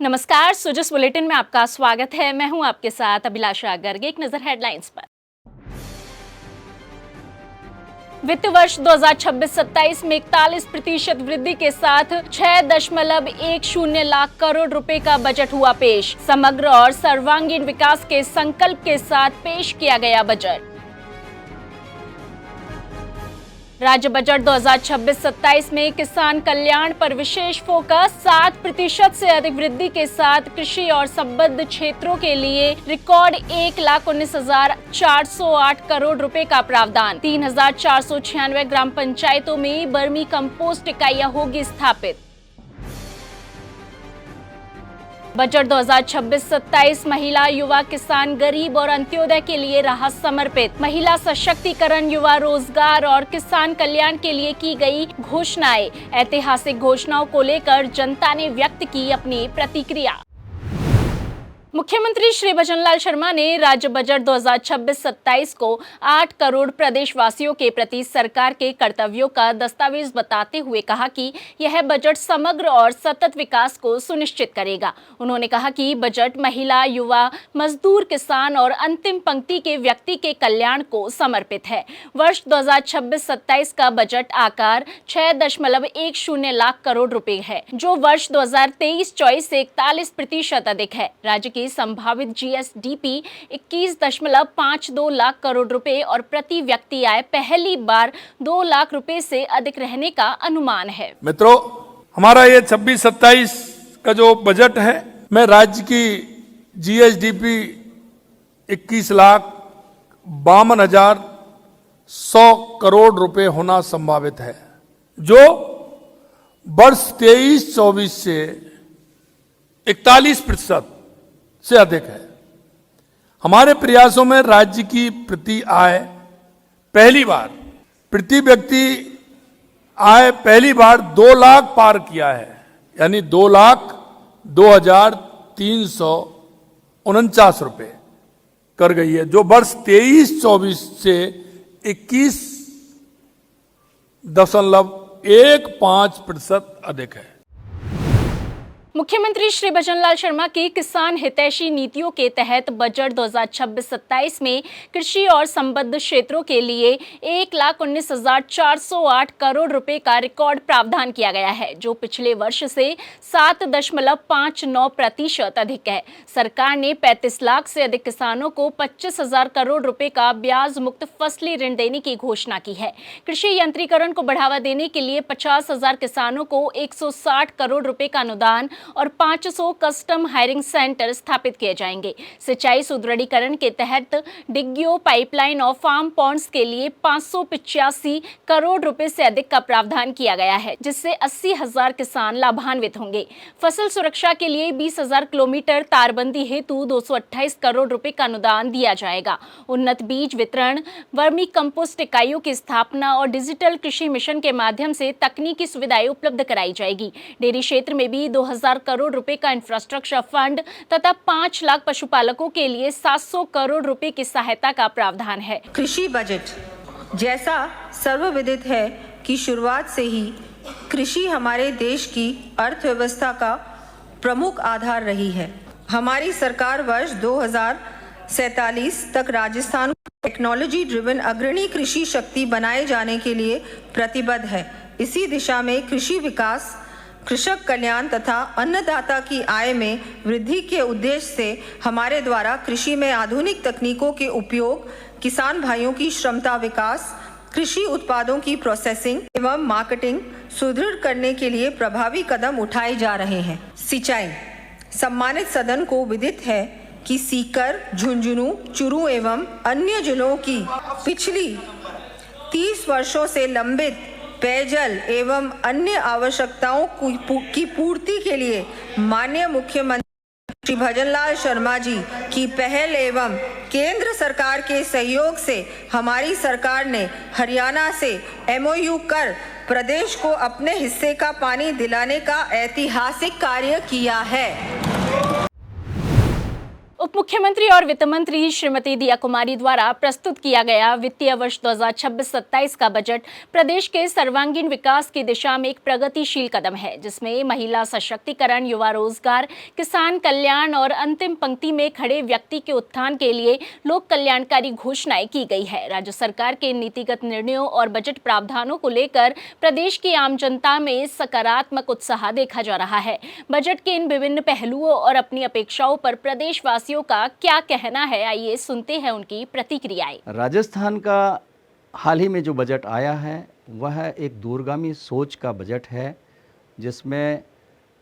नमस्कार, सोजस बुलेटिन में आपका स्वागत है। मैं हूं आपके साथ अभिलाषा गर्ग। एक नजर हेडलाइंस पर। वित्त वर्ष 2026-27 में 41% वृद्धि के साथ 6.10 लाख करोड़ रुपए का बजट हुआ पेश। समग्र और सर्वांगीण विकास के संकल्प के साथ पेश किया गया बजट। राज्य बजट 2026-27 में किसान कल्याण पर विशेष फोकस। 7% से अधिक वृद्धि के साथ कृषि और संबद्ध क्षेत्रों के लिए रिकॉर्ड 1,19,408 करोड़ रुपए का प्रावधान। 3,496 ग्राम पंचायतों में बर्मी कंपोस्ट इकाइयां होगी स्थापित। बजट 2026-27 महिला, युवा, किसान, गरीब और अंत्योदय के लिए रहा समर्पित। महिला सशक्तिकरण, युवा रोजगार और किसान कल्याण के लिए की गई घोषणाएं। ऐतिहासिक घोषणाओं को लेकर जनता ने व्यक्त की अपनी प्रतिक्रिया। मुख्यमंत्री श्री भजनलाल शर्मा ने राज्य बजट 2026-27 को 8 करोड़ प्रदेशवासियों के प्रति सरकार के कर्तव्यों का दस्तावेज बताते हुए कहा कि यह बजट समग्र और सतत विकास को सुनिश्चित करेगा। उन्होंने कहा कि बजट महिला, युवा, मजदूर, किसान और अंतिम पंक्ति के व्यक्ति के कल्याण को समर्पित है। वर्ष 2026-27 का बजट आकार 6.10 लाख करोड़ रुपए है, जो वर्ष 2023-24 से 41% अधिक है। राज्य की संभावित जीएसडीपी 21.52 लाख करोड़ रुपए और प्रति व्यक्ति आय पहली बार 2 लाख रुपए से अधिक रहने का अनुमान है। मित्रों, हमारा ये 26-27 का जो बजट है में राज्य की जीएसडीपी 21,52,100 करोड़ रुपए होना संभावित है, जो वर्ष 23-24 से 41% से अधिक है। हमारे प्रयासों में राज्य की प्रति आय पहली बार, प्रति व्यक्ति आय पहली बार 2 लाख पार किया है, यानी 2,02,349 रुपए कर गई है, जो वर्ष 23-24 से 21.15% अधिक है। मुख्यमंत्री श्री भजनलाल शर्मा की किसान हितैषी नीतियों के तहत बजट 2026-27 में कृषि और संबद्ध क्षेत्रों के लिए 1,19,408 करोड़ रुपए का रिकॉर्ड प्रावधान किया गया है, जो पिछले वर्ष से 7.59% अधिक है। सरकार ने 35 लाख से अधिक किसानों को 25,000 करोड़ रुपए का ब्याज मुक्त फसली ऋण देने की घोषणा की है। कृषि यंत्रीकरण को बढ़ावा देने के लिए 50,000 किसानों को 160 करोड़ रुपए का अनुदान और 500 कस्टम हायरिंग सेंटर स्थापित किए जाएंगे। सिंचाई सुदृढ़ीकरण के तहत डिग्गियों, पाइपलाइन और फार्म पॉन्ड्स के लिए 585 करोड़ रुपए से अधिक का प्रावधान किया गया है, जिससे 80,000 किसान लाभान्वित होंगे। फसल सुरक्षा के लिए 20,000 किलोमीटर तारबंदी हेतु 228 करोड़ रुपए का अनुदान दिया जाएगा। उन्नत बीज वितरण, वर्मी कंपोस्ट इकाइयों की स्थापना और डिजिटल कृषि मिशन के माध्यम से तकनीकी सुविधाएं उपलब्ध कराई जाएगी। डेयरी क्षेत्र में भी 2,000 करोड़ रुपए का इंफ्रास्ट्रक्चर फंड तथा 5 लाख पशुपालकों के लिए 700 करोड़ रुपए की सहायता का प्रावधान है। कृषि बजट जैसा सर्वविदित है कि शुरुआत से ही कृषि हमारे देश की अर्थव्यवस्था का प्रमुख आधार रही है। हमारी सरकार वर्ष 2047 तक राजस्थान को टेक्नोलॉजी ड्रिवन अग्रणी कृषि शक्ति बनाए जाने के लिए प्रतिबद्ध है। इसी दिशा में कृषि विकास, कृषक कल्याण तथा अन्नदाता की आय में वृद्धि के उद्देश्य से हमारे द्वारा कृषि में आधुनिक तकनीकों के उपयोग, किसान भाइयों की क्षमता विकास, कृषि उत्पादों की प्रोसेसिंग एवं मार्केटिंग सुदृढ़ करने के लिए प्रभावी कदम उठाए जा रहे हैं। सिंचाई, सम्मानित सदन को विदित है कि सीकर, झुंझुनू, चुरू एवं अन्य जिलों की पिछली 30 वर्षों से लंबित पेयजल एवं अन्य आवश्यकताओं की पूर्ति के लिए माननीय मुख्यमंत्री श्री भजनलाल शर्मा जी की पहल एवं केंद्र सरकार के सहयोग से हमारी सरकार ने हरियाणा से MOU कर प्रदेश को अपने हिस्से का पानी दिलाने का ऐतिहासिक कार्य किया है। उप मुख्यमंत्री और वित्त मंत्री श्रीमती दिया कुमारी द्वारा प्रस्तुत किया गया वित्तीय वर्ष 2026-27 का बजट प्रदेश के सर्वांगीण विकास की दिशा में एक प्रगतिशील कदम है, जिसमें महिला सशक्तिकरण, युवा रोजगार, किसान कल्याण और अंतिम पंक्ति में खड़े व्यक्ति के उत्थान के लिए लोक कल्याणकारी घोषणाएं की गई है। राज्य सरकार के नीतिगत निर्णयों और बजट प्रावधानों को लेकर प्रदेश की आम जनता में सकारात्मक उत्साह देखा जा रहा है। बजट के इन विभिन्न पहलुओं और अपनी अपेक्षाओं पर प्रदेशवासियों का क्या कहना है, आइए सुनते हैं उनकी प्रतिक्रियाएं। राजस्थान का हाल ही में जो बजट आया है वह एक दूरगामी सोच का बजट है, जिसमें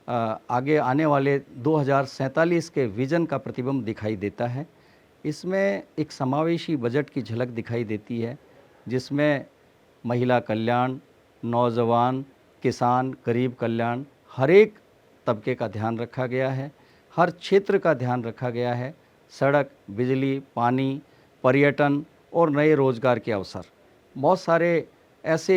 आगे आने वाले 2047 के विजन का प्रतिबिंब दिखाई देता है। इसमें एक समावेशी बजट की झलक दिखाई देती है, जिसमें महिला कल्याण, नौजवान, किसान, गरीब कल्याण, हर एक तबके का ध्यान रखा गया है, हर क्षेत्र का ध्यान रखा गया है। सड़क, बिजली, पानी, पर्यटन और नए रोजगार के अवसर, बहुत सारे ऐसे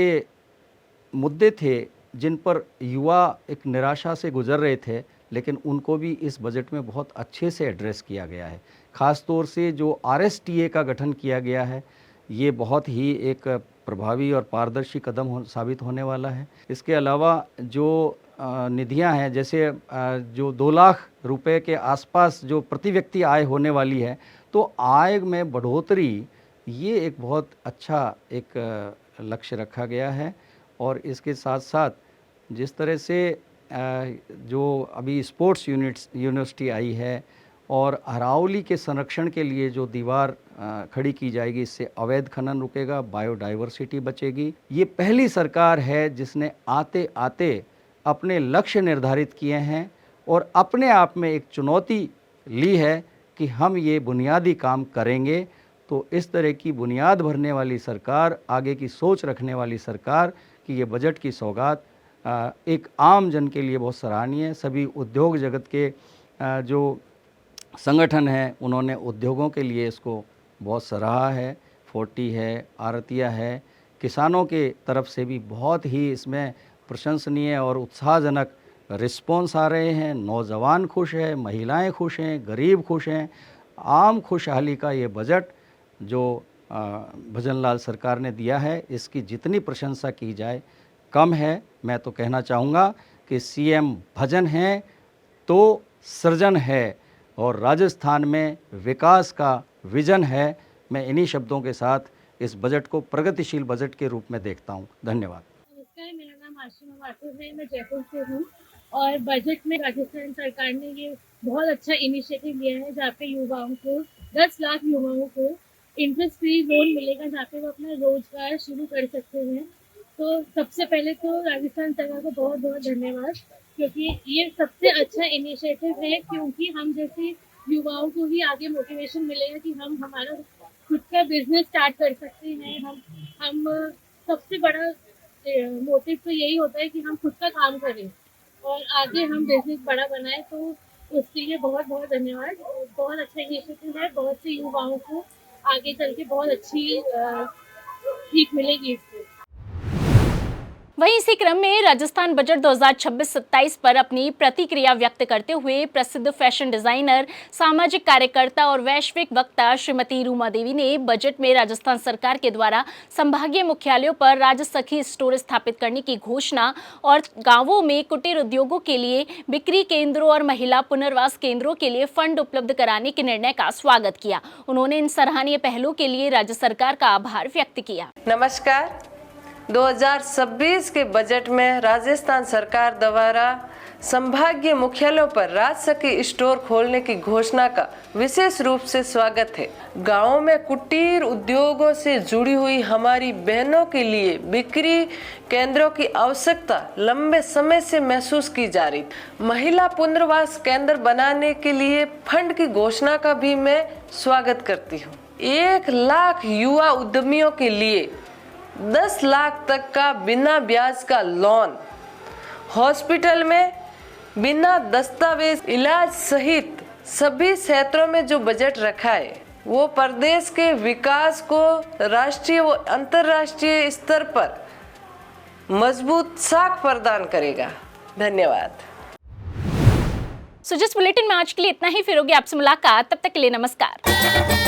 मुद्दे थे जिन पर युवा एक निराशा से गुजर रहे थे, लेकिन उनको भी इस बजट में बहुत अच्छे से एड्रेस किया गया है। ख़ास तौर से जो RSTA का गठन किया गया है, ये बहुत ही एक प्रभावी और पारदर्शी कदम साबित होने वाला है। इसके अलावा जो निधियां हैं, जैसे जो 2 लाख रुपए के आसपास जो प्रति व्यक्ति आय होने वाली है, तो आय में बढ़ोतरी, ये एक बहुत अच्छा एक लक्ष्य रखा गया है। और इसके साथ साथ जिस तरह से जो अभी स्पोर्ट्स यूनिवर्सिटी आई है और अरावली के संरक्षण के लिए जो दीवार खड़ी की जाएगी, इससे अवैध खनन रुकेगा, बायोडाइवर्सिटी बचेगी। ये पहली सरकार है जिसने आते आते अपने लक्ष्य निर्धारित किए हैं और अपने आप में एक चुनौती ली है कि हम ये बुनियादी काम करेंगे। तो इस तरह की बुनियाद भरने वाली सरकार, आगे की सोच रखने वाली सरकार की ये बजट की सौगात एक आम जन के लिए बहुत सराहनीय है। सभी उद्योग जगत के जो संगठन हैं, उन्होंने उद्योगों के लिए इसको बहुत सराहा है। 40 है, आरतिया है, किसानों के तरफ से भी बहुत ही इसमें प्रशंसनीय और उत्साहजनक रिस्पॉन्स आ रहे हैं। नौजवान खुश है, महिलाएं खुश हैं, गरीब खुश हैं। आम खुशहाली का ये बजट जो भजनलाल सरकार ने दिया है, इसकी जितनी प्रशंसा की जाए कम है। मैं तो कहना चाहूँगा कि CM भजन है तो सृजन है और राजस्थान में विकास का विजन है। मैं इन्हीं शब्दों के साथ इस बजट को प्रगतिशील बजट के रूप में देखता हूँ। धन्यवाद। नमस्कार, मेरा नाम आशिमा माथुर है, मैं जयपुर से हूँ। और बजट में राजस्थान सरकार ने ये बहुत अच्छा इनिशिएटिव लिया है, जहाँ पे युवाओं को 10 लाख युवाओं को इंटरेस्ट फ्री लोन मिलेगा, जहाँ पे वो अपना रोजगार शुरू कर सकते हैं। तो सबसे पहले तो राजस्थान सरकार को बहुत बहुत धन्यवाद, क्योंकि ये सबसे अच्छा इनिशिएटिव है, क्योंकि हम जैसे युवाओं को ही आगे मोटिवेशन मिलेगा कि हम हमारा खुद का बिजनेस स्टार्ट कर सकते हैं। हम सबसे बड़ा मोटिव तो यही होता है कि हम खुद का काम करें और आगे हम बिजनेस बड़ा बनाएं। तो उसके लिए बहुत बहुत धन्यवाद। बहुत अच्छा इनिशिएटिव है, बहुत से युवाओं को आगे चल के बहुत अच्छी सीख मिलेगी इससे। वहीं इसी क्रम में राजस्थान बजट 2026-27 पर अपनी प्रतिक्रिया व्यक्त करते हुए प्रसिद्ध फैशन डिजाइनर, सामाजिक कार्यकर्ता और वैश्विक वक्ता श्रीमती रूमा देवी ने बजट में राजस्थान सरकार के द्वारा संभागीय मुख्यालयों पर राजसखी स्टोर स्थापित करने की घोषणा और गांवों में कुटीर उद्योगों के लिए बिक्री केंद्रों और महिला पुनर्वास केंद्रों के लिए फंड उपलब्ध कराने के निर्णय का स्वागत किया। उन्होंने इन सराहनीय पहलों के लिए राज्य सरकार का आभार व्यक्त किया। नमस्कार। 2026 के बजट में राजस्थान सरकार द्वारा संभागीय मुख्यालयों पर राजसखी स्टोर खोलने की घोषणा का विशेष रूप से स्वागत है। गांवों में कुटीर उद्योगों से जुड़ी हुई हमारी बहनों के लिए बिक्री केंद्रों की आवश्यकता लंबे समय से महसूस की जा रही। महिला पुनर्वास केंद्र बनाने के लिए फंड की घोषणा का भी मैं स्वागत करती हूँ। 1 लाख युवा उद्यमियों के लिए 10 लाख तक का बिना ब्याज का लोन, हॉस्पिटल में बिना दस्तावेज इलाज सहित सभी क्षेत्रों में जो बजट रखा है वो प्रदेश के विकास को राष्ट्रीय व अंतर्राष्ट्रीय स्तर पर मजबूत साख प्रदान करेगा। धन्यवाद। सो जिस बुलेटिन में आज के लिए इतना ही, फिर होगी आपसे मुलाकात, तब तक के लिए नमस्कार।